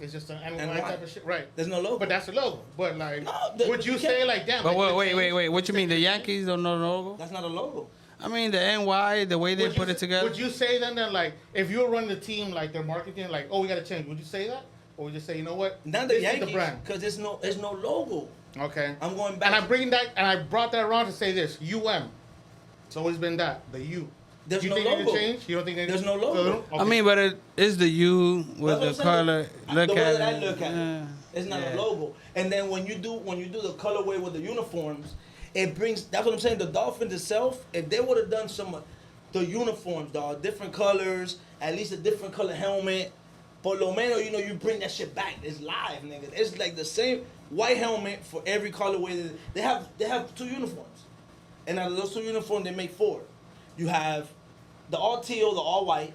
It's just an NY type of shit, right? There's no logo. But that's the logo. But like, No, would you say like, damn? But like, wait. What you mean? The Yankees don't know the logo? That's not a logo. I mean, the NY, the way they Would you put it say- together. Would you say then that like, if you were running the team, like their marketing, like, oh, we gotta change? Would you say that, or would you say, you know what? Not This the is Yankees, the brand. because there's no logo. Okay. I'm going back. And I brought that around to say this. It's always been that the U. There's you no think they need logo. to change? You don't think they There's no logo. I mean, but it is the U with That's the what I'm color. saying. Look the way at that I it. look at it, it's not a logo. And then when you do the colorway with the uniforms, it brings. That's what I'm saying. The Dolphins itself, if they would have done some of the uniforms, dog, different colors, at least a different color helmet. Por lo menos, you bring that shit back. It's live, nigga. It's like the same white helmet for every colorway. They have 2 uniforms, and out of those 2 uniforms, they make 4. You have the all teal, the all white,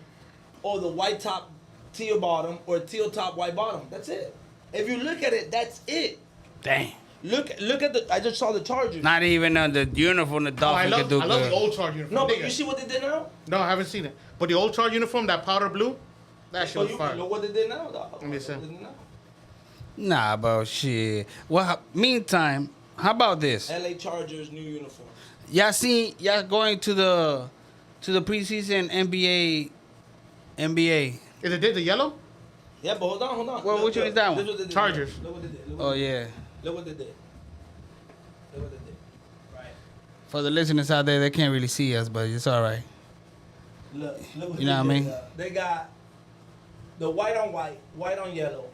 or the white top, teal bottom, or teal top, white bottom. That's it. If you look at it, that's it. Dang. Look at the. I just saw the Chargers. Not even on the uniform the Oh, I Dolphins could do love good. the old Charge uniform. No, but Nigga. you see what they did now? No, I haven't seen it. But the old Charge uniform, that powder blue, that shit But was you fire. look what they did now, dog. Let me see. What they did now. Nah, bro, shit. Well, meantime, how about this? LA Chargers new uniform. Y'all going to the preseason NBA. Is it the yellow? Yeah, but hold on. Well, which one is that one? This what they did. Chargers. Look what they did. Look Oh what they did. yeah. Look what they did. Look what they did. Right. For the listeners out there, they can't really see us, but it's all right. Look what You know they what I did, mean? They got the white on white, white on yellow,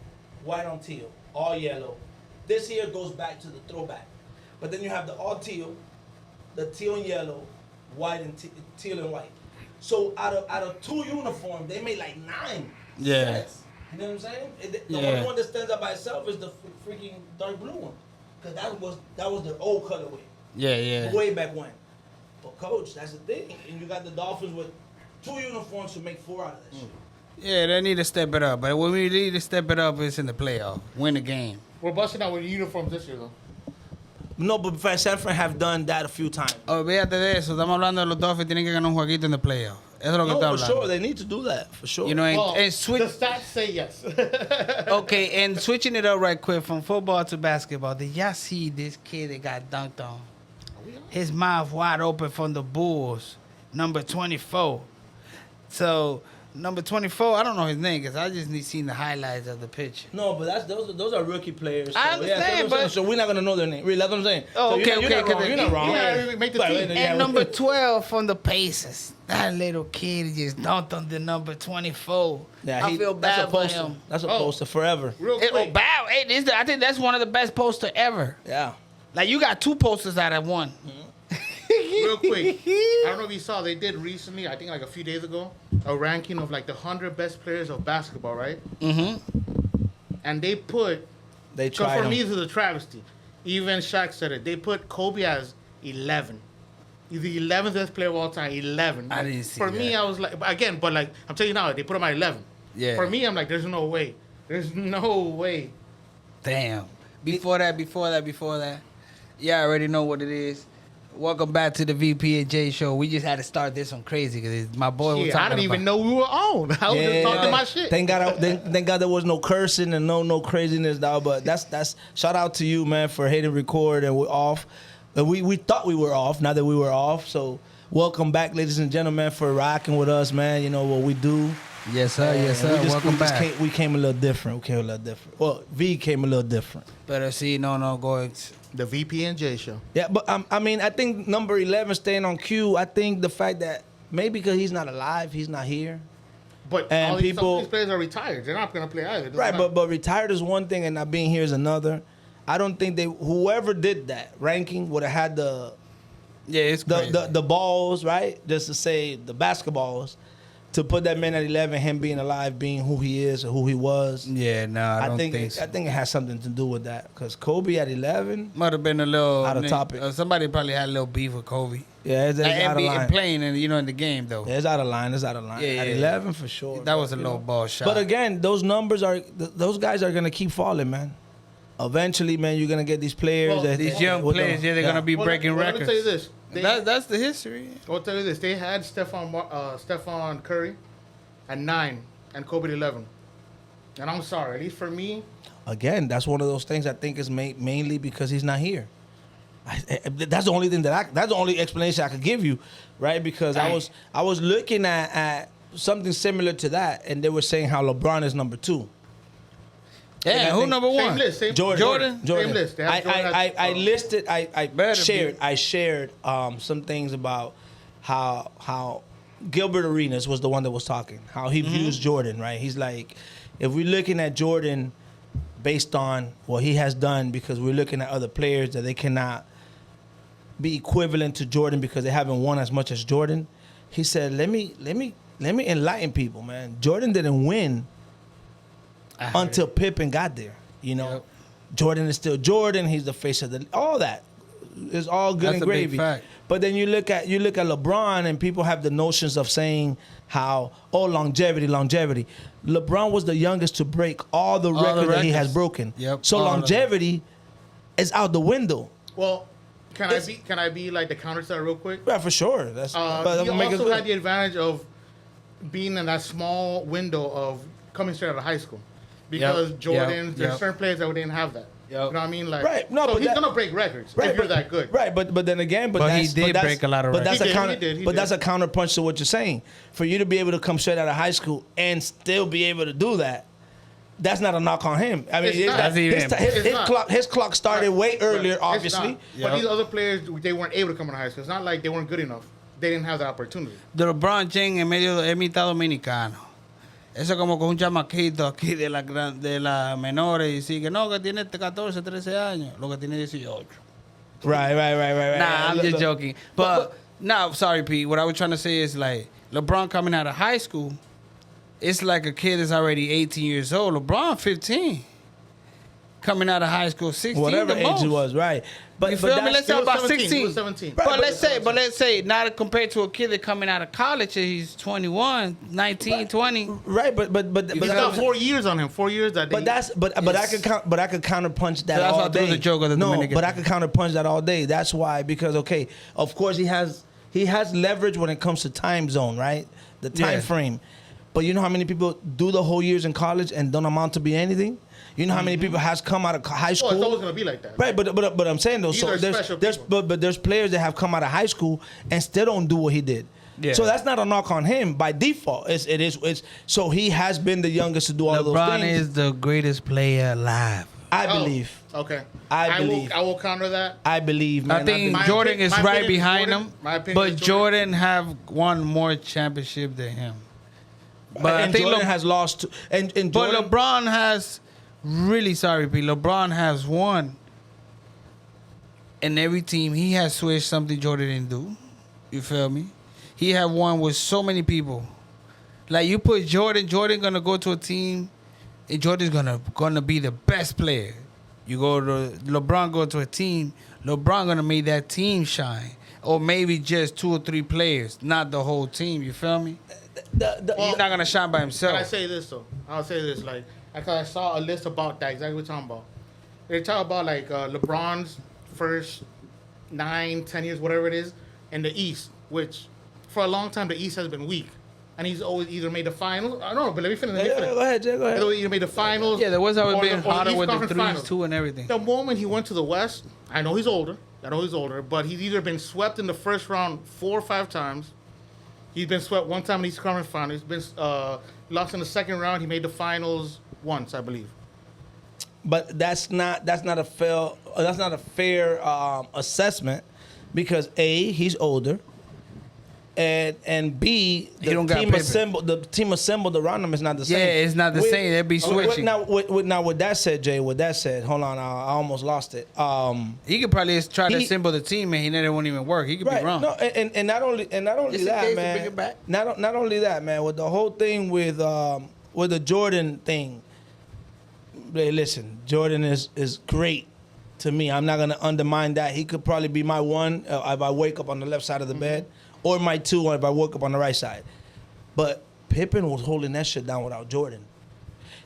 white on teal, all yellow. This here goes back to the throwback. But then you have the all teal, the teal and yellow, white and teal and white. So out of 2 uniforms, they made like 9 Yeah. sets. You know what I'm saying? The Yeah. only one that stands out by itself is the freaking dark blue one, because that was the old colorway. Yeah. Way back when. But coach, that's the thing. And you got the Dolphins with 2 uniforms to make 4 out of that shit. Yeah, they need to step it up. But when we need to step it up, it's in the playoff. Win the game. We're busting out with uniforms this year, though. No, but San Fran have done that a few times. Olvídate de eso. Estamos hablando de los Dolphins tienen que ganar un jueguito en the playoff. Eso es lo que No, está for hablando. sure. They need to do that, for sure. You know, Well, and switch. the stats say yes. Okay, and switching it up right quick from football to basketball. Did y'all see this kid that got dunked on? His mouth wide open from the Bulls, number 24. So, number 24, I don't know his name because I just need seen the highlights of the picture. No, but those are rookie players. I understand, but- so we're not gonna know their name. Really, that's what I'm saying. Oh, So okay, you're okay, not wrong. because You're not wrong. Yeah, make the But- team. yeah, And number 12 from the Pacers. That little kid just dunked on the number 24. Yeah, I feel that's a bad for poster. him. That's a Oh. poster forever. Real It, quick. wow, hey, I think that's one of the best posters ever. Yeah. Like, you got 2 posters out of one. Real quick. I don't know if you saw, they did recently, I think like a few days ago, a ranking of like the 100 best players of basketball, right? Mm-hmm. And they put, They so tried for them. me, this is a travesty. Even Shaq said it. They put Kobe as 11. He's the 11th best player of all time, 11. I didn't see For me, that. I was like, again, but like, I'm telling you now, they put him at 11. Yeah. For me, I'm like, there's no way. There's no way. Damn. Before that. Yeah, I already know what it is. Welcome back to the VP and J show. We just had to start this one crazy because my boy was Shit, talking I didn't even about- know we were on. I was just talking my shit. Thank God there was no cursing and no craziness, dog. But that's shout out to you, man, for hitting record and we're off. And we thought we were off, now that we were off. So welcome back, ladies and gentlemen, for rocking with us, man. You know what we do. Yes, sir. Yes, sir. Welcome back. We came a little different. Well, V came a little different. Better see, no, going. The VP and J show. Yeah, but I mean, I think number 11 staying on cue. I think the fact that maybe because he's not alive, he's not here. But And all these, some people- of these players are retired. They're not going to play either. It doesn't Right, matter. but retired is one thing and not being here is another. I don't think whoever did that ranking would have had Yeah, it's crazy. the balls, right? Just to say the basketballs, to put that man at 11, him being alive, being who he is or who he was. yeah, no, I don't think so. I think it has something to do with that because Kobe at 11, Might have been a little Out of topic. Somebody probably had a little beef with Kobe. yeah, it's out of line. Playing in the game though. Yeah, it's out of line. It's out of line. Yeah, At yeah. 11 for sure. That was a you low know. ball shot. But again, those numbers those guys are gonna keep falling, man. Eventually, man, you're gonna get these players. Well, that, these young with players, the- they're gonna be breaking Let me records. tell you this. That's the history. I'll tell you this. They had Stephon Curry at 9 and Kobe at 11. And I'm sorry, at least for me, Again, that's one of those things I think is mainly because he's not here. That's the only thing that's the only explanation I could give you, right? Because I was looking at something similar to that, and they were saying how LeBron is number 2. Yeah, who number same one? list, same Jordan? Same list. They have Jordan as- I listed. Better I shared some things about how Gilbert Arenas was the one that was talking. How he views Jordan, right? He's like, if we're looking at Jordan based on what he has done, because we're looking at other players that they cannot be equivalent to Jordan because they haven't won as much as Jordan. He said, let me enlighten people, man. Jordan didn't win until Pippen got there. You know, Yep. Jordan is still Jordan. He's the face of all that. It's all good That's and a big gravy. fact. But then you look at LeBron, and people have the notions of saying how longevity. LeBron was the youngest to break all the records that he has records. broken. Yep. So All of them. longevity is out the window. Well, can I be like the counter to that real quick? Yeah, for sure. That's but I'm He gonna make it also good. had the advantage of being in that small window of coming straight out of high school. Because Yep. Jordan, Yep. there's Yep. certain players that didn't have that. You know what I mean? Like, Right. No, so but he's that- gonna break records if you're that good. Right, but then again, But he did break a lot of But that's records. a counter. He did. But that's a counterpunch to what you're saying. For you to be able to come straight out of high school and still be able to do that, that's not a knock on him. I mean, It's not. That's even- his clock started way earlier, It's obviously. not. Yep. But these other players, they weren't able to come out of high school. It's not like they weren't good enough. They didn't have that opportunity. De LeBron James en medio es mitad dominicano. Eso como con un chamaquito aquí de las menores y decir que no, que tiene 14, 13 años, lo que tiene 18. Right. Nah, I'm Look, just look. joking. But no, sorry, Pete. What I was trying to say is like LeBron coming out of high school, it's like a kid that's already 18 years old. LeBron 15. Coming out of high school, 16. Whatever the age most. it was, right? But You feel me? that's Let's still- talk about 17. He 16. was 17. But Right, let's say, not compared to a kid that coming out of college, and he's 21, 19, 20. right, but He's got 4 years on him. 4 years that. But I could counterpunch that That's all why I threw day. the joke of the no, Dominican but I thing. could counterpunch that all day. That's why, because okay, of course he has leverage when it comes to time zone, right? The time Yeah. frame. But you know how many people do the whole years in college and don't amount to be anything? You know how many people has come out of high school? Oh, it's always gonna be like that. Right, but I'm saying though, These so are there's special there's people. but there's players that have come out of high school and still don't do what he did. Yeah. So that's not a knock on him by default. It's so he has been the youngest to do all of those LeBron things. is the greatest player alive. I Oh, believe. Okay. I believe. I will counter that. I believe, man. I think My Jordan opinion- is my right opinion is behind Jordan. him, My opinion but is Jordan. Jordan have won more championship than him. But and I think Jordan has lost. And but Jordan, LeBron has really sorry, Pete. LeBron has won in every team. He has switched something Jordan didn't do. You feel me? He have won with so many people. Like you put Jordan gonna go to a team, and Jordan's gonna be the best player. You go to LeBron, go to a team. LeBron gonna make that team shine, or maybe just 2 or 3 players, not the whole team. You feel me? He's not gonna shine by Can I himself. say this though? I'll say this like I saw a list about that exactly what you're talking about. They talk about like LeBron's first 9, 10 years, whatever it is, in the East, which for a long time the East has been weak, and he's always either made the finals. I don't know, but let me finish. Go ahead, Jay. Go ahead. Either made the finals. Yeah, there was always or been or hotter East with the Conference threes finals. too and everything. The moment he went to the West, I know he's older, but he's either been swept in the first round 4 or 5 times. He's been swept one time in the East Conference Finals. He's been lost in the second round. He made the finals once, I believe. But that's not a fair assessment, because A, he's older, and B, He don't got Pippen. the team assembled around him is not the same. Yeah, it's not the same. They'd be switching. Now, with that said, Jay, with that said, hold on, I almost lost it. He could probably try to He- assemble the team and it won't even work. He could Right. be wrong. No, and not only Just in that, case to bring man. it back. Not only that, man. With the whole thing with the Jordan thing. Hey, listen, Jordan is great to me. I'm not gonna undermine that. He could probably be my one if I wake up on the left side of the bed, or my 2 if I woke up on the right side. But Pippen was holding that shit down without Jordan.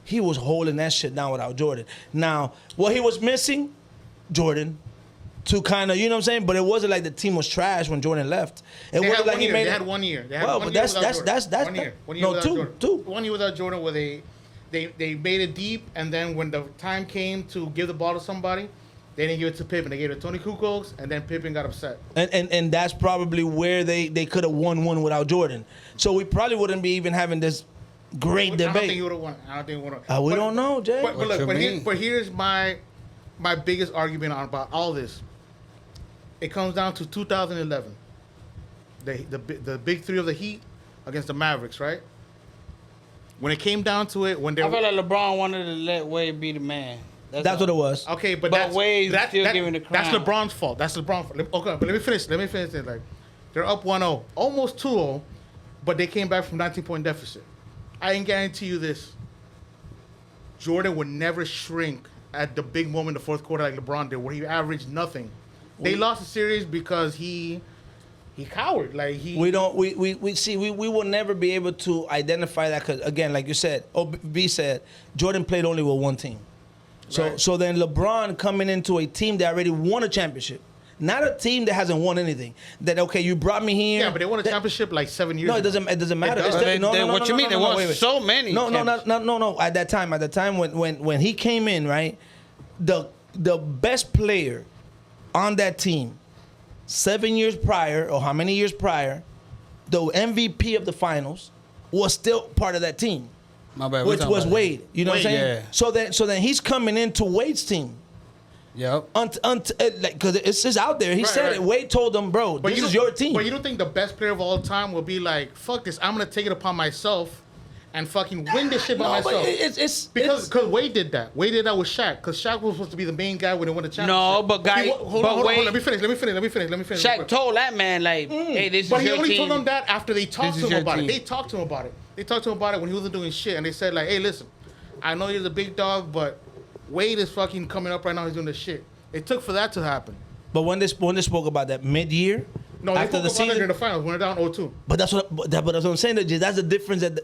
He was holding that shit down without Jordan. Now, what he was missing, Jordan, to kind of, you know what I'm saying? But it wasn't like the team was trash when Jordan left. It They wasn't had like one he year. made They it. had 1 year. They had Well, one but year that's without Jordan. that's 1 year. 1 year no, without two, Jordan. two. 1 year without Jordan, where they made it deep, and then when the time came to give the ball to somebody, they didn't give it to Pippen. They gave it to Tony Kukoc, and then Pippen got upset. And that's probably where they could have won one without Jordan. So we probably wouldn't be even having this great I don't think he debate. would have won. I don't think he would have. We don't know, Jay. But What look, you mean? but here's my biggest argument about all this. It comes down to 2011. The big three of the Heat against the Mavericks, right? When it came down to it, when they I feel like LeBron wanted to let Wade be the man. That's all. what it was. okay, but But Wade's still giving the That's crown. LeBron's fault. That's LeBron's fault. Okay, but let me finish. It. Like, they're up 1-0, almost 2-0, but they came back from 19-point deficit. I can guarantee you this: Jordan would never shrink at the big moment in the fourth quarter like LeBron did, where he averaged nothing. They lost the series because he cowered. Like he. We don't. We see. We will never be able to identify that because again, like you said, B said, Jordan played only with one team. So Right. so then LeBron coming into a team that already won a championship, not a team that hasn't won anything. That okay, you brought me here. Yeah, but they won a that- championship like 7 years No, it ago. doesn't matter. does. It's the- no, no, no, What no, you no, mean? no, There no, was wait. so many. No, championships. no. At that time when he came in, right, the best player on that team, 7 years prior or how many years prior, the MVP of the finals was still part of that team, My bad. we which talking was about Wade. You know what I'm Wade, saying? yeah. So then he's coming into Wade's team. Yep. Because it's just out there. He Right, said right. it. Wade told him, bro, this you is don't- your team. But you don't think the best player of all time will be like, fuck this, I'm gonna take it upon myself and fucking win this shit by No, but myself. it's Because Wade did that. Wade did that with Shaq. Because Shaq was supposed to be the main guy when they won the championship. No, but guy- Hold but on, hold on. Wade- Let me finish. Shaq told that man like, "Hey, this But is he your only team." told him that after they talked This to is him your about team. it. They talked to him about it. They talked to him about it when he wasn't doing shit. And they said like, hey, listen, I know you're the big dog, but Wade is fucking coming up right now. He's doing this shit. It took for that to happen. But when they spoke about that mid-year, No, they after spoke the about it season, during the finals when they're down 0-2. but that's what I'm saying. That's the difference that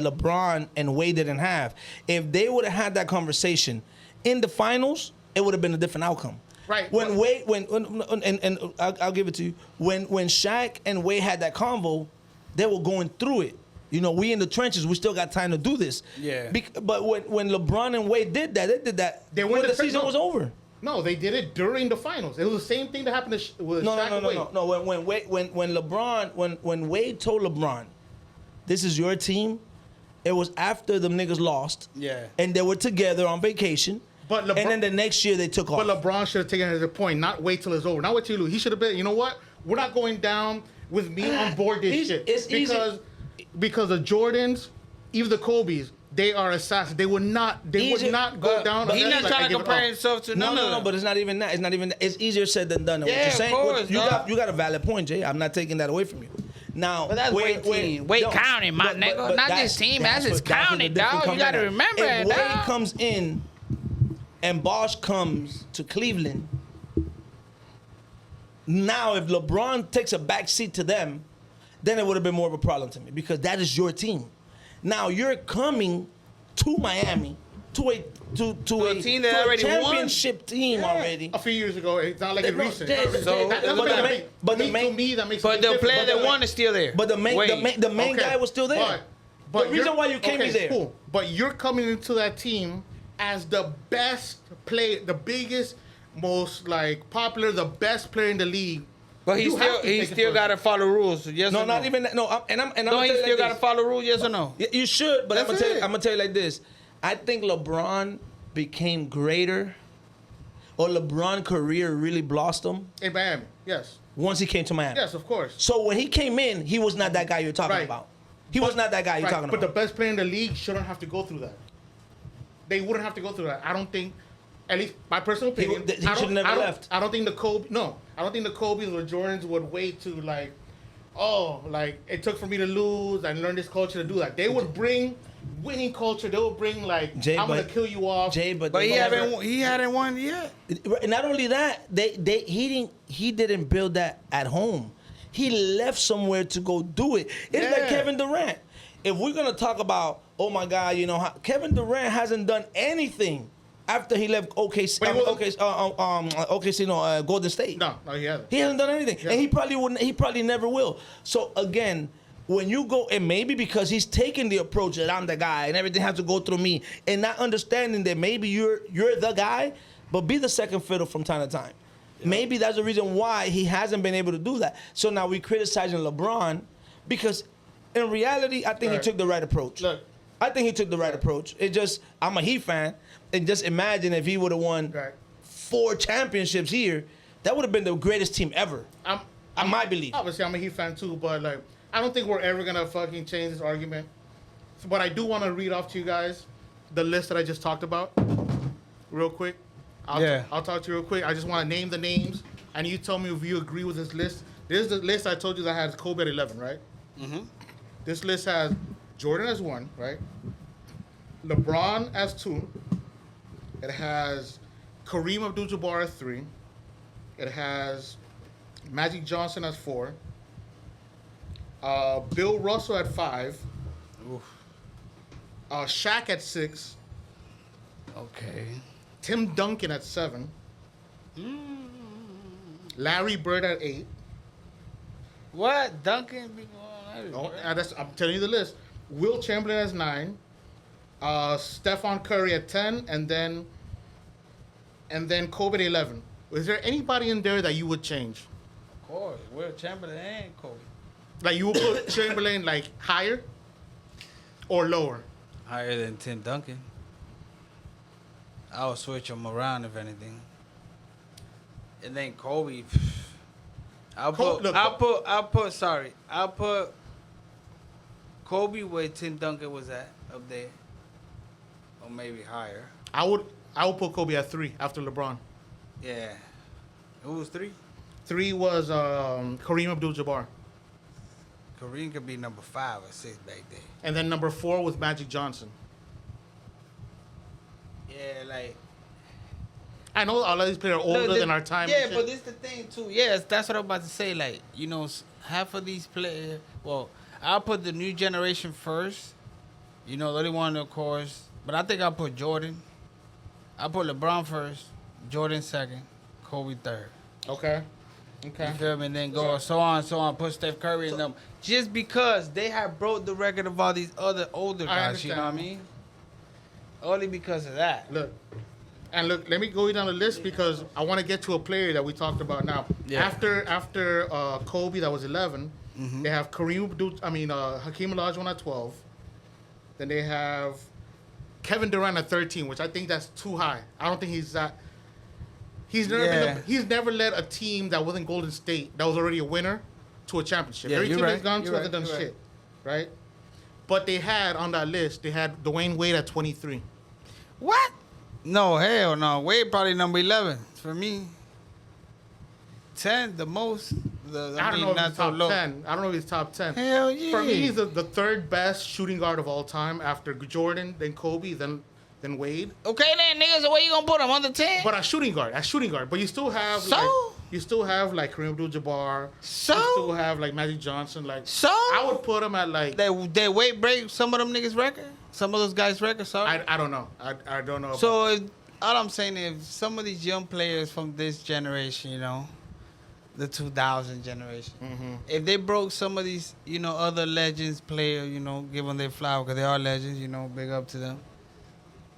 LeBron and Wade didn't have. If they would have had that conversation in the finals, it would have been a different outcome. Right, When but- Wade, and I'll give it to you. When Shaq and Wade had that convo, they were going through it. You know, we in the trenches. We still got time to do this. Yeah. But when LeBron and Wade did that, They when won the the season no. was over. No, they did it during the finals. It was the same thing that happened with Shaq and Wade. No. When Wade told LeBron, "This is your team," it was after them niggas lost. Yeah. And they were together on vacation. But and then the next year they took off. But LeBron should have taken it as a point, not wait till it's over. Not wait till you lose. He should have been, you know what? We're not going down with me on board this shit. It's easy. Because the Jordans, even the Kobe's, they are assassins. They would not go down. He's unless, not like, trying I to give it compare up. himself to No, none of them. but it's not even that. It's not even that. It's easier said than done. And Yeah, what you're of saying, course, dog. you got a valid point, Jay. I'm not taking that away from you. Now, But that's Wade team. Wade county, my nigga. Not this team, that's his county, dog. You gotta remember if it, Wade dog. comes in and Bosch comes to Cleveland, now if LeBron takes a back seat to them, then it would have been more of a problem to me because that is your team. Now you're coming to Miami to a team that already won. championship team already. A few years ago, it's not like it's No, recent. Jay, So- That's but what the that main- make- but the to main- me, that makes But it the different. player that like- won is still there. But the main Wade. guy was still there. But the reason you're- why you can't be there. Cool. But you're coming into that team as the best player, the biggest, most like popular, the best player in the league. But he You have still to he take it still first. got to follow rules. Yes No, or not even that. No, I'm Don't he tell you still like got to this. follow rules? Yes or no? Yeah, you should, but I'm That's gonna it. tell you like this. I think LeBron became greater, or LeBron career really blossomed In Miami, yes. once he came to Miami. Yes, of course. So when he came in, he was not that guy you're talking Right. about. He was not that guy you're Right, talking but about. the best player in the league shouldn't have to go through that. They wouldn't have to go through that. I don't think, at least my personal He opinion, would- he I don't- should've never I don't- left. I don't think the Kobe, no, I don't think the Kobe's or Jordans would wait to like, oh, like it took for me to lose and learn this culture to do that. They would bring winning culture. They would bring like, Jay, I'm gonna but- kill you off. Jay, but But he they- hadn't won yet. Not only that, he didn't build that at home. He left somewhere to go do it. It's like Yeah. Kevin Durant. If we're gonna talk about, oh my God, you know, Kevin Durant hasn't done anything after he left OKC. But he wasn't- OKC, no, Golden State. No, he hasn't. He hasn't done anything, Yeah. and he probably wouldn't. He probably never will. So again, when you go, and maybe because he's taking the approach that I'm the guy and everything has to go through me, and not understanding that maybe you're the guy, but be the second fiddle from time to time. Yeah. Maybe that's the reason why he hasn't been able to do that. So now we're criticizing LeBron because in reality, I think he took the right approach. Look, I think he took the right approach. It just, I'm a Heat fan, and just imagine if he would have won 4 championships here, that would have been the greatest team ever. I might believe. Obviously, I'm a Heat fan too, but like, I don't think we're ever gonna fucking change this argument. So, but I do want to read off to you guys the list that I just talked about, real quick. I'll talk to you real quick. I just want to name the names, and you tell me if you agree with this list. This is the list I told you that has Kobe at 11, right? Mm-hmm. This list has Jordan as 1, right? LeBron as 2. It has Kareem Abdul-Jabbar as 3. It has Magic Johnson as 4. Bill Russell at 5. Shaq at 6. Okay. Tim Duncan at 7. Larry Bird at 8. What? Duncan be going Oh, I'm telling you the list. Will Chamberlain as 9. Stephon Curry at 10, and then Kobe at 11. Is there anybody in there that you would change? Of course, Will Chamberlain and Kobe. Like you would put Chamberlain like higher or lower? Higher than Tim Duncan. I would switch them around if anything. And then Kobe. I'll put Kobe where Tim Duncan was at up there, or maybe higher. I would put Kobe at 3 after LeBron. Yeah. Who was 3? 3 was Kareem Abdul-Jabbar. Kareem could be number 5 or 6 back there. And then number 4 was Magic Johnson. Yeah, like. I know all of these players are older than our time. Yeah, but this is the thing too. Yes, that's what I'm about to say. Like, you know, half of these players. Well, I'll put the new generation first. You know, the only one, of course. But I think I'll put Jordan. I'll put LeBron first, Jordan second, Kobe third. Okay. You feel me? And then go so on. Put Steph Curry in them. Just because they have broke the record of all these other older guys. You know what I mean? Only because of that. Look, let me go down the list because I want to get to a player that we talked about now. Yeah. After Kobe, that was 11. They have Hakeem Olajuwon at 12. Then they have Kevin Durant at 13, which I think that's too high. I don't think he's that. He's never led a team that wasn't Golden State that was already a winner to a championship. Yeah, Every team right. that's gone to hasn't done shit, right? But they had on that list, they had Dwayne Wade at 23. What? No, hell no. Wade probably number 11 for me. 10, the most. I don't know if he's top 10. I don't know if he's top 10. Hell yeah. For me, he's the third best shooting guard of all time after Jordan, then Kobe, then Wade. Okay then, nigga. So where you gonna put him? Under 10? But a shooting guard. But you still have like Kareem Abdul-Jabbar. So? You still have like Magic Johnson. Like So? I would put him at like. They Wade break some of them niggas' record? Some of those guys' records, sorry? I don't know. I don't know. So all I'm saying is some of these young players from this generation, you know, the 2000 generation, if they broke some of these, you know, other legends player, you know, give them their flower because they are legends, you know, big up to them.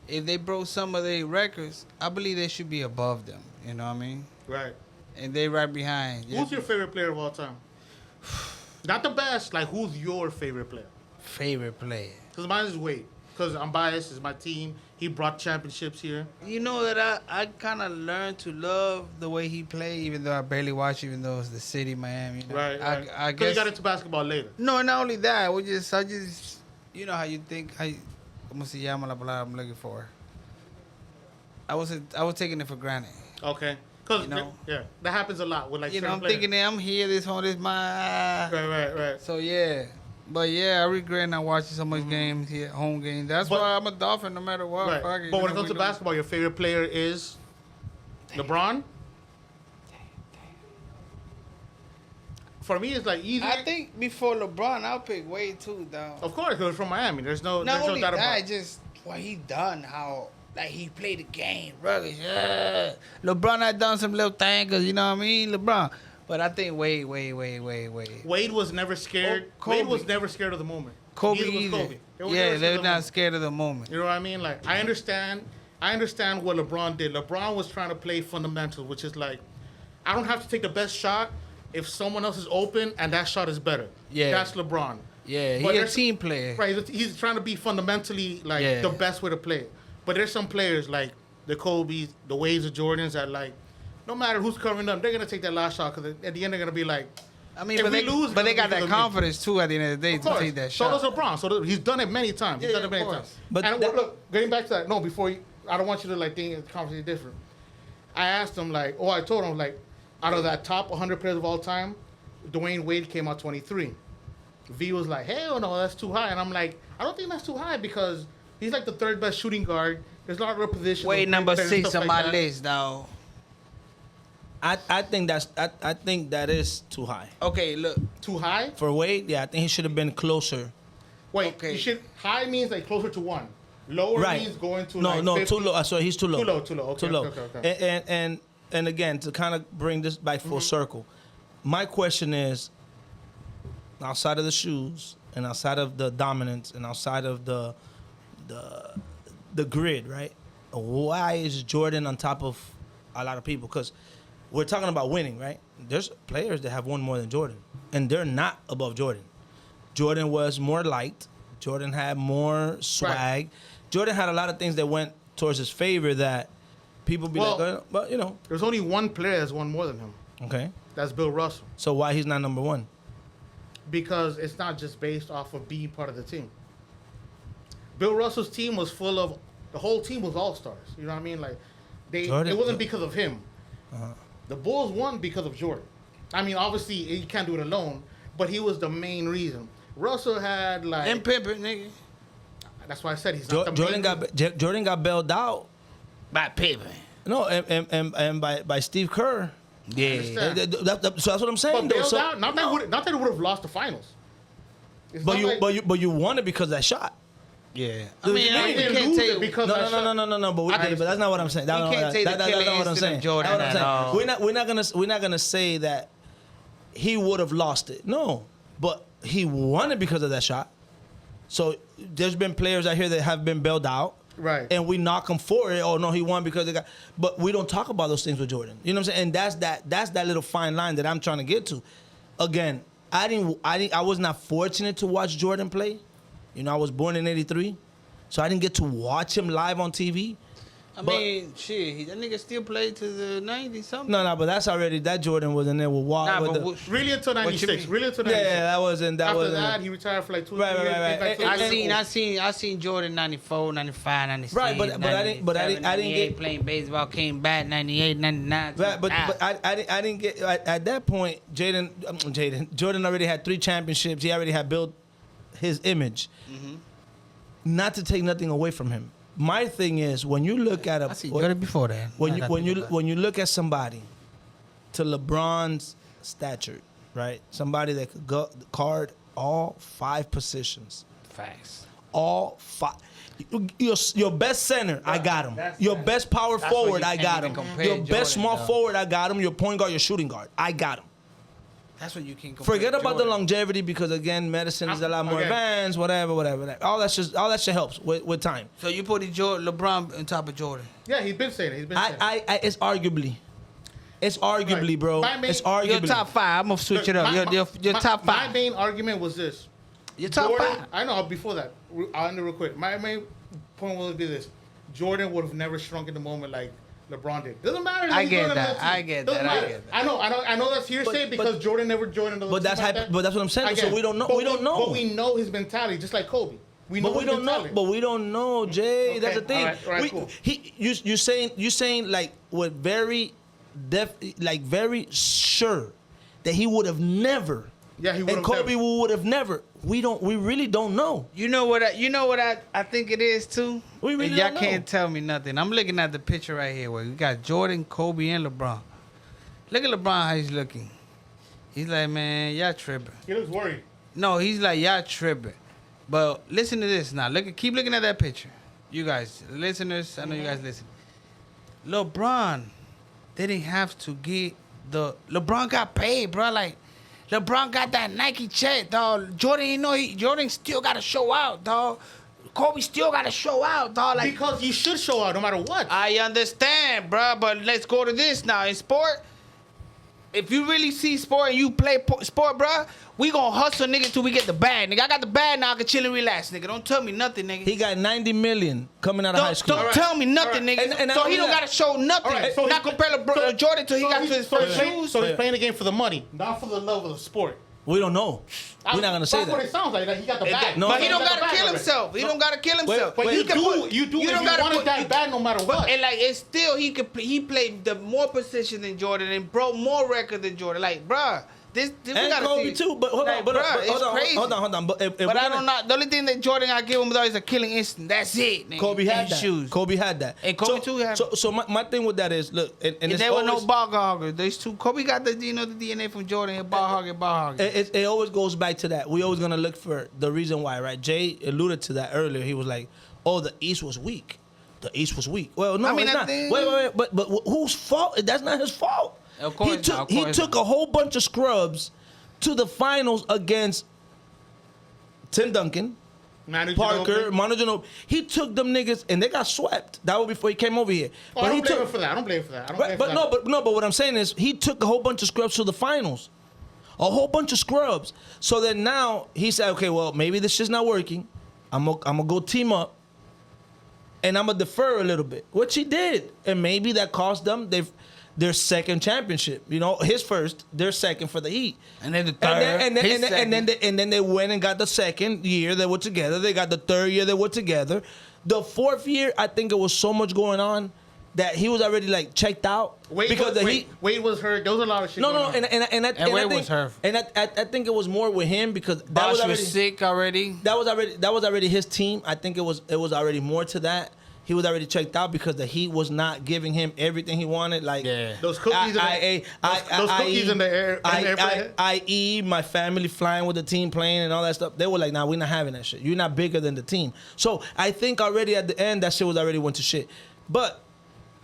If they broke some of their records, I believe they should be above them. You know what I mean? Right. And they right behind. Who's your favorite player of all time? Not the best. Like, who's your favorite player? Favorite player? Because mine is Wade. Because I'm biased. It's my team. He brought championships here. You know that I kind of learned to love the way he played, even though I barely watch, even though it's the city, Miami. You know? Right. I Because guess you got into basketball later. No, not only that. I just, you know how you think. ¿Cómo se llama la palabra I'm looking for? I was taking it for granted. Okay. Because, you know? yeah, that happens a lot with like You know, I'm players. thinking that I'm here, this my. Right. So, yeah. But, yeah, I regret not watching so much games here, home games. That's why I'm a Dolphin no matter what. Right. Fuck it, But you when it know, comes to basketball, your favorite player is LeBron? For me, it's like easy. I think before LeBron, I'll pick Wade too, though. Of course, because from Miami. There's no Not only doubt about that, it. just what he done, how like he played the game, rugged. Yeah. LeBron had done some little things, 'cause you know what I mean. LeBron, But I think wait. Wade was never scared. Oh, Wade Kobe. was never scared of the moment. Kobe Neither was either. Kobe. They were never Yeah, scared they're of the not moment. scared of the moment. You know what I mean? Like I understand what LeBron did. LeBron was trying to play fundamentals, which is like, I don't have to take the best shot if someone else is open and that shot is better. Yeah. That's LeBron. Yeah, But he's a there's- team player. Right, he's trying to be fundamentally like Yeah. the best way to play it. But there's some players like the Kobe's, the Wades, the Jordans that like, no matter who's covering them, they're gonna take that last shot because at the end they're gonna be like, I mean, if but we they, lose, but they it's got because that of me. confidence too at the end of the day Of to course. take that So shot. does LeBron. He's done it many times. He's Yeah, done it of many course. times. But And that- look, getting back to that, no, before you, I don't want you to like think the conversation is different. I asked him like, I told him like, out of that top 100 players of all time, Dwayne Wade came out 23. V was like, hell no, that's too high. And I'm like, I don't think that's too high because he's like the third best shooting guard. There's a lot of real positions. Wade number and 6 stuff on like my that. list, dog. I think that is too high Okay, look. Too high? for Wade. Yeah, I think he should have been closer. Wait, Okay. you should, high means like closer to 1. Lower Right. means going to No, like no, 50. too low. Sorry, he's too low. Too low, too low. Okay, Too low. okay. And again, to kind of bring this back full circle, my question is, outside of the shoes and outside of the dominance and outside of the grid, right? Why is Jordan on top of a lot of people? Because we're talking about winning, right? There's players that have won more than Jordan, and they're not above Jordan. Jordan was more liked. Jordan had more swag. Right. Jordan had a lot of things that went towards his favor that people be Well- like, but you know, There's only one player that's won more than him. okay. That's Bill Russell. So why he's not number one? Because it's not just based off of being part of the team. Bill Russell's team was full of, the whole team was all stars. You know what I mean? Like, Jordan- it wasn't because of him. The Bulls won because of Jordan. I mean, obviously you can't do it alone, but he was the main reason. Russell had like, And Pimpin, nigga. that's why I said he's not the Jordan main reason. Jordan got bailed out. By Pimpin. No, and by Steve Kerr. Yeah. understand. So that's what I'm saying. But though. bailed So- out, not that it would have lost the finals. It's but not you like- but you won it because of that shot. Yeah. I mean, They you didn't can't lose take it because No, of that shot. no. But that's not what I'm saying. You can't take the That's killer not what I'm instinct saying. of Jordan That's what I'm at all. saying. We're not gonna say that he would have lost it. No, but he won it because of that shot. So there's been players out here that have been bailed out. Right. And we knock him for it. Oh no, he won because they got. But we don't talk about those things with Jordan. You know what I'm saying? And that's that little fine line that I'm trying to get to. Again, I was not fortunate to watch Jordan play. You know, I was born in '83, so I didn't get to watch him live on TV. I But- mean, shit, that nigga still played to the 90s something. No, but that's already that Jordan was in there with Walt. Nah, with but the, what- Really until What you 96. mean? Really until yeah, 96. that wasn't that After wasn't. that, he retired for like 2 Right, years. right, right, came back to right. the I seen Jordan 94, 95, 96. Right, but I didn't 98, get- playing baseball, came back 98, 99. Right, but I didn't get at that point. Jordan already had 3 championships. He already had built his image. Mm-hmm. Not to take nothing away from him. My thing is when you look at I seen Jordan before that. when you look at somebody to LeBron's stature, right? Somebody that could guard all 5 positions, Facts. all 5. Your best center, I got him. Your best power That's forward, what you I can't got even him. compare Your Jordan, best small though. forward, I got him. Your point guard, your shooting guard, I got him. That's what you can compare. Forget about the Jordan. longevity because again, medicine is a lot more Okay. advanced. Whatever. All that shit helps with time. So you put LeBron on top of Jordan. Yeah, he's been saying it. He's been saying it. It's arguably, Right. bro. My main- It's arguably. Your top 5. I'm gonna switch it up. Your top My 5. main argument was this. Your top Jordan, 5. I know. Before that, I'll end it real quick. My main point will be this: Jordan would have never shrunk in the moment like LeBron did. Doesn't matter. I he's get doing another that. team. I get Doesn't that. I matter. get that. I know that's hearsay because Jordan never joined another But team that's like but that's what I'm saying. I So get it. we don't know. But We don't know. But we know his mentality, just like Kobe. We know But we his don't know. mentality. But we don't know, Jay. Okay, That's the thing. all right, cool. You saying like with very very sure that he would have never. Yeah, he would And have Kobe never. would have never. We really don't know. You know what? I think it is too. We really and y'all don't know. can't tell me nothing. I'm looking at the picture right here where we got Jordan, Kobe, and LeBron. Look at LeBron how he's looking. He's like, man, y'all tripping. He looks worried. No, he's like, y'all tripping. But listen to this now. Keep looking at that picture. You guys, listeners, I know you guys listen. LeBron didn't have to get LeBron got paid, bro. Like, LeBron got that Nike check, dog. Jordan still got to show out, dog. Kobe still got to show out, dog. Like, Because you should show out no matter what. I understand, bro, but let's go to this now. In sport, if you really see sport and you play sport, bro, we gonna hustle, nigga, till we get the bag, nigga. I got the bag now. I can chill and relax, nigga. Don't tell me nothing, nigga. He got 90 million coming out of high school. Don't Alright. tell me nothing, Alright. nigga. And so not he don't only that- gotta show nothing. Alright, so Not he- compare LeBron Jordan till he got to his first shoes. So he's playing the game for the money, not for the love of the sport. We don't know. We're not gonna say That's what that. it sounds like. Like he got the bag. No, But he no, don't got the gotta bag kill already. himself. He don't gotta kill himself. But He you can do. put- You do. If don't you gotta wanted put- that bag, no matter what. And like it's still he played the more position than Jordan and broke more record than Jordan. Like, bruh, this we And gotta Kobe see. too. But hold Like, on, but bruh, hold it's on, crazy. hold on. But if But we're I gonna- don't know. The only thing that Jordan I give him though is a killing instinct. That's it. Nigga. Kobe had And that. shoes. Kobe had that. And Kobe too had it. So my thing with that is, look, and And it's there were no always, ball hoggers. There's two. Kobe got the the DNA from Jordan. And ball hogger. it always goes back to that. We always gonna look for the reason why, right? Jay alluded to that earlier. He was like, "Oh, the East was weak. The East was weak." Well, no, I mean, it's I not. think- Wait. But whose fault? That's not his fault. Of course he not, took of he course took not. a whole bunch of scrubs to the finals against Tim Duncan, Manu Parker, Ginobili. Manu Ginobili. He took them niggas and they got swept. That was before he came over here. Oh, I don't blame him for that. I don't blame him for that. I don't blame him for that. But what I'm saying is he took a whole bunch of scrubs to the finals. A whole bunch of scrubs. So then now he said, okay, well, maybe this shit's not working. I'm gonna go team up. And I'm gonna defer a little bit. Which he did. And maybe that cost them their second championship. You know, his first, their second for the Heat. And then the third. And then they went and got the second year they were together. They got the third year they were together. The fourth year, I think it was so much going on that he was already like checked out. Wade was hurt. There was a lot of shit. No, going on. and I Wade think, was hurt. And I think it was more with him because that Bosh was was already sick already. that was already his team. I think it was already more to that. He was already checked out because the Heat was not giving him everything he wanted. Like Yeah. Those cookies those cookies in the air. I.e. my family flying with the team playing and all that stuff. They were like, nah, we're not having that shit. You're not bigger than the team. So I think already at the end that shit was already went to shit. But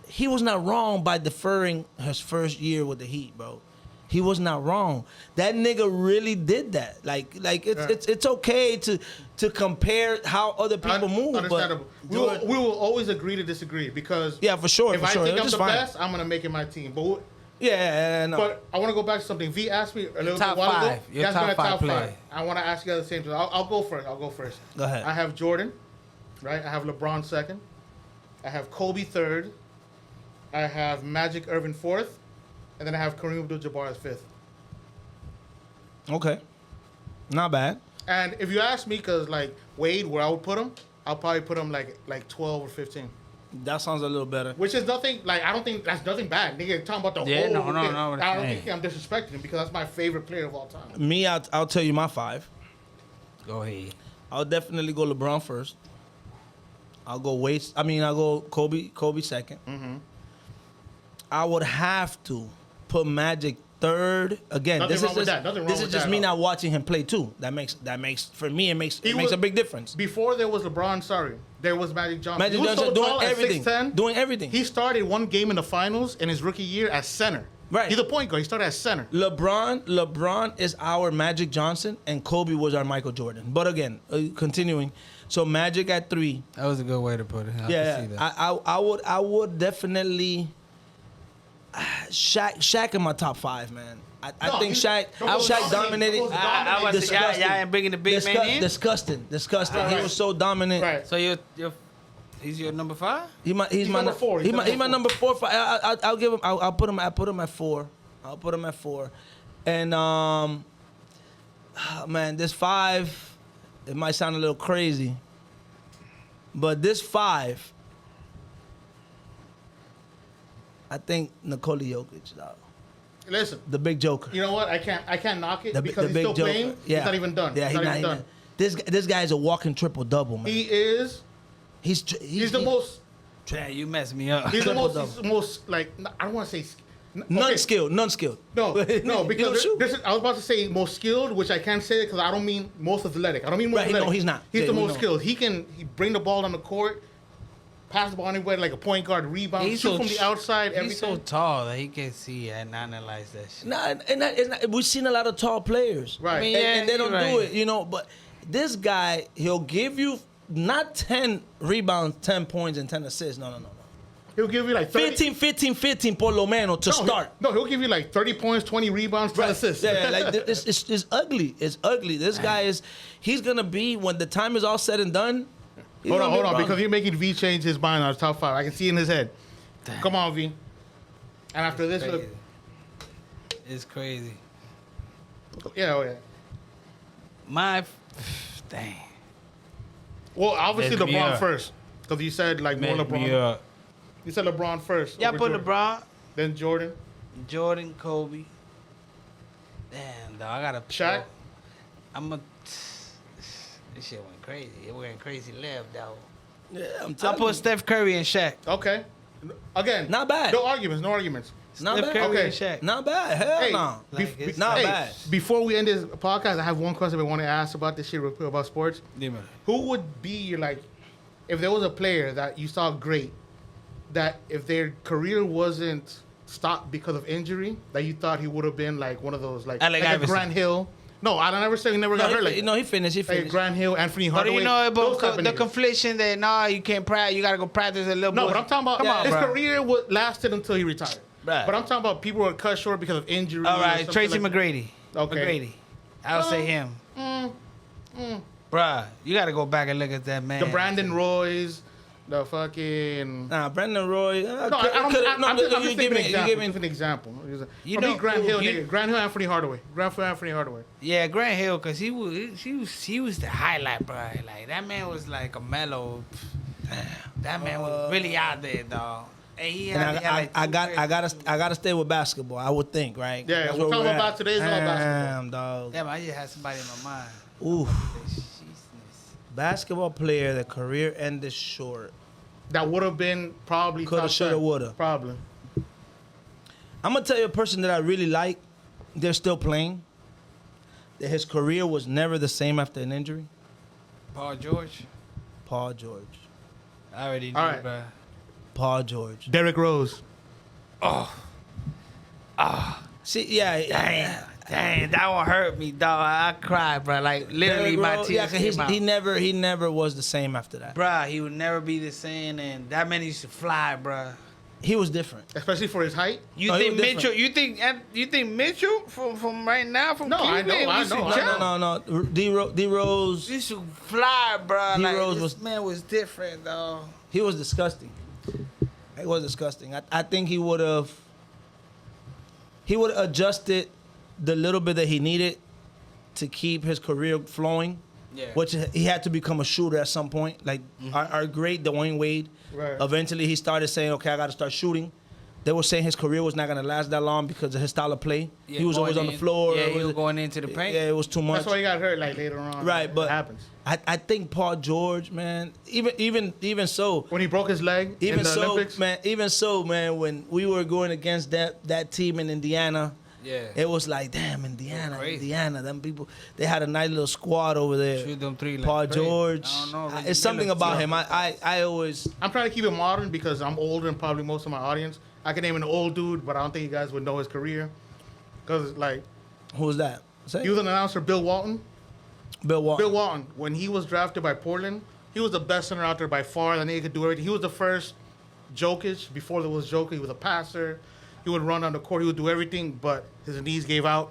he was not wrong by deferring his first year with the Heat, bro. He was not wrong. That nigga really did that. Like it's okay to compare how other people move. Understandable. But We will always agree to disagree because yeah, for sure. if for I sure. think I'm It's the fine. best, I'm gonna make it my team. But No. But I want to go back to something. V asked me a little Top bit while ago. five. Your That's top been a five top player. five. I want to ask you guys the same thing. I'll go first. Go ahead. I have Jordan, right? I have LeBron second. I have Kobe third. I have Magic Irvin fourth. And then I have Kareem Abdul-Jabbar as fifth. Okay. Not bad. And if you ask me, because like Wade, where I would put him, I'll probably put him like 12 or 15. That sounds a little better. Which is nothing, like, I don't think that's nothing bad. Nigga, talking about the Yeah, whole no, thing. no, I don't hey. think I'm disrespecting him because that's my favorite player of all time. Me, I'll tell you my five. Go ahead. I'll definitely go LeBron first. I'll go Kobe second. Mm-hmm. I would have to put Magic third. Again, Nothing this wrong is with just that. Nothing wrong this is with just that me at all. not watching him play too. That makes for me it makes He was- a big difference. Before there was LeBron, there was Magic Johnson. Magic He was Johnson so doing tall at everything. 6'10". Doing everything. He started one game in the finals in his rookie year as center. Right. He's a point guard. He started as center. LeBron is our Magic Johnson and Kobe was our Michael Jordan. But again, continuing. So Magic at 3. That was a good way to put it. I Yeah, can see that. I would definitely Shaq in my top 5, man. I No, think he- Shaq I was Shaq dominating. dominated. He was I was Disgusting. y'all ain't bringing the big man in. Disgusting. He Right. was so dominant. Right. So he's your number 5? He's He's my number 4. He's my number 4. I'll give him. I'll put him at 4. I'll put him at 4. And man, this 5, it might sound a little crazy, but this 5, I think Nikola Jokic, dog. Listen, The big joker. you know what? I can't knock it The because he's big still joker. playing. Yeah. He's not even done. Yeah, he's not even done. This guy is a walking triple double, man. He is. He's He's the most. Yeah, you messed me up. He's the most. Triple-double. He's the most like. I don't want to say. none okay. skilled. No, You no, don't because shoot. I was about to say most skilled, which I can't say because I don't mean most athletic. I don't mean most Right, athletic. no, he's not. He's Yeah, the we most know. skilled. He bring the ball on the court, pass the ball anywhere, like a point guard, rebound, He's shoot so from the outside, He's so everything. tall that he can see and analyze that shit. Nah, we've seen a lot of tall players. Right. I mean, And they don't do right. it, you know. But this guy, he'll give you not 10 rebounds, 10 points, and 10 assists. No. He'll give you like 30, 15 por lo menos to start. No, he'll give you like 30 points, 20 rebounds, 10 assists. Yeah, like it's ugly. It's ugly. This guy he's gonna be, when the time is all said and done. Hold on, because you're making V change his mind on his top 5. I can see in his head. Come on, V. And after this, Crazy. It's crazy. yeah. Dang. Well, obviously Make me LeBron up. first, because you said like more LeBron. You said LeBron first. Yeah, over put Jordan. LeBron, Then Jordan. Jordan, Kobe. Damn, dog, I gotta. Shaq? This shit went crazy. It went crazy left, dog. Yeah, I'm I telling put you. Steph Curry and Shaq. Okay. Again, Not bad. No arguments. Not Steph bad. Curry Okay. and Shaq. Not bad. Hell Hey, no. Like, it's not hey, bad. Before we end this podcast, I have one question I want to ask about this shit real quick about sports. Dime. Who would be your, like, if there was a player that you saw great, that if their career wasn't stopped because of injury, that you thought he would have been like one of those, like Alec a Iverson. Grant Hill. No, I never say he never got hurt. Like He finished. He like finished. Grant Hill, Anthony But Hardaway. you know those about type of the niggas. confliction that you can't practice. You gotta go practice a little. No, bit. but I'm talking about Come on, his bro. career lasted until he retired. Right. But I'm talking about people who were cut short because of injury. All or right, something Tracy like McGrady. Okay. McGrady. I'll say him. Bruh, you gotta go back and look at that man. The Brandon Roys, the fucking. Nah, Brandon Roy. No, I'm just giving an example. You For know, me, Grant Hill, you- Grant Hill, Anthony Hardaway. Anthony Hardaway. Yeah, Grant Hill, cause he was the highlight, bro. Like that man was like a mellow. That man was really out there, dog. And he And had, I gotta stay with basketball. I would think, right? Yeah, That's we're where talking at. about today's all basketball. Damn, dog. Damn, I just had somebody in my mind. Oof. Jeez. Basketball player, the career ended short. That would have been probably Coulda, top shoulda, 10. woulda. Probably. I'm gonna tell you a person that I really like. They're still playing. That his career was never the same after an injury. Paul George. Paul George. I already knew, All right. bro. Paul George. Derrick Rose. See, yeah. Dang, that one hurt me, dog. I cried, bro. Like literally, Derrick my Rose, tears came out. he never was the same after that. Bruh, he would never be the same, and that man used to fly, bruh. He was different. Especially for his height. You No, he think was different. Mitchell? You think Mitchell from right now from No, I Cleveland? know, I used to know. jump? No. D Rose, Used to fly, bruh. D. Like, Rose this was- man was different, dog. he was disgusting. He was disgusting. I think he would have adjusted the little bit that he needed to keep his career flowing. Yeah. Which he had to become a shooter at some point. Like our great Dwayne Wade. Right. Eventually he started saying, okay, I got to start shooting. They were saying his career was not going to last that long because of his style of play. Yeah, he was always going on the in- floor. Yeah, It he was was- going into the paint. Yeah, it was too much. That's why he got hurt like later on. Right, but it happens. I think Paul George, man, even so, When he broke his leg in even the so, Olympics. man, when we were going against that team in Indiana, Yeah. it was like, damn, Indiana, Crazy. them people, they had a nice little squad over there. Shoot them three like Paul crazy. George, I don't know, Reggie it's something Miller, about too. him. I always, I'm trying to keep it modern because I'm older than probably most of my audience. I can name an old dude, but I don't think you guys would know his career. Because, like, who was that? Say? he was an announcer, Bill Walton. Bill Walton. Bill Walton, when he was drafted by Portland, he was the best center out there by far. The nigga could do everything. He was the first Jokic. Before there was Jokic, he was a passer. He would run on the court. He would do everything, but his knees gave out.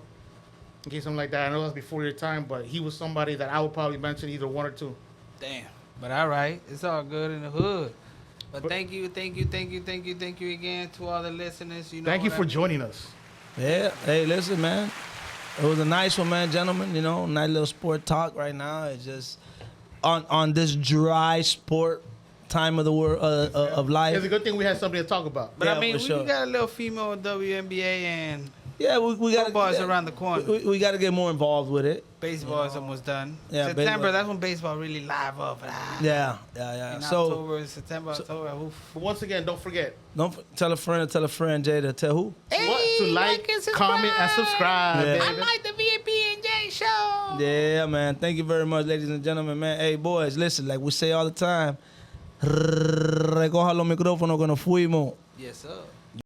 In case something like that. I know that's before your time, but he was somebody that I would probably mention either one or two. Damn. But all right, it's all good in the hood. But thank you again to all the listeners. You know Thank you what for I mean? joining us. Yeah. Hey, listen, man. It was a nice one, man, gentlemen. You know, nice little sport talk right now. It's just on this dry sport time of the world of life. It's a good thing we had something to talk about. But Yeah, I mean, for we sure. got a little female WNBA and Yeah, we got football's around the corner. We got to get more involved with it. Baseball is almost done. Yeah, September, baseball. that's when baseball really live up. Yeah. In So October, September, October. Oof. But once again, don't forget tell a friend, Jay, to tell who. to like, comment, and subscribe. Yeah. Baby. like the VIP and J show. Yeah, man. Thank you very much, ladies and gentlemen, man. Hey, boys, listen, like we say all the time, Recoja los micrófonos que nos fuimos. Yes, sir.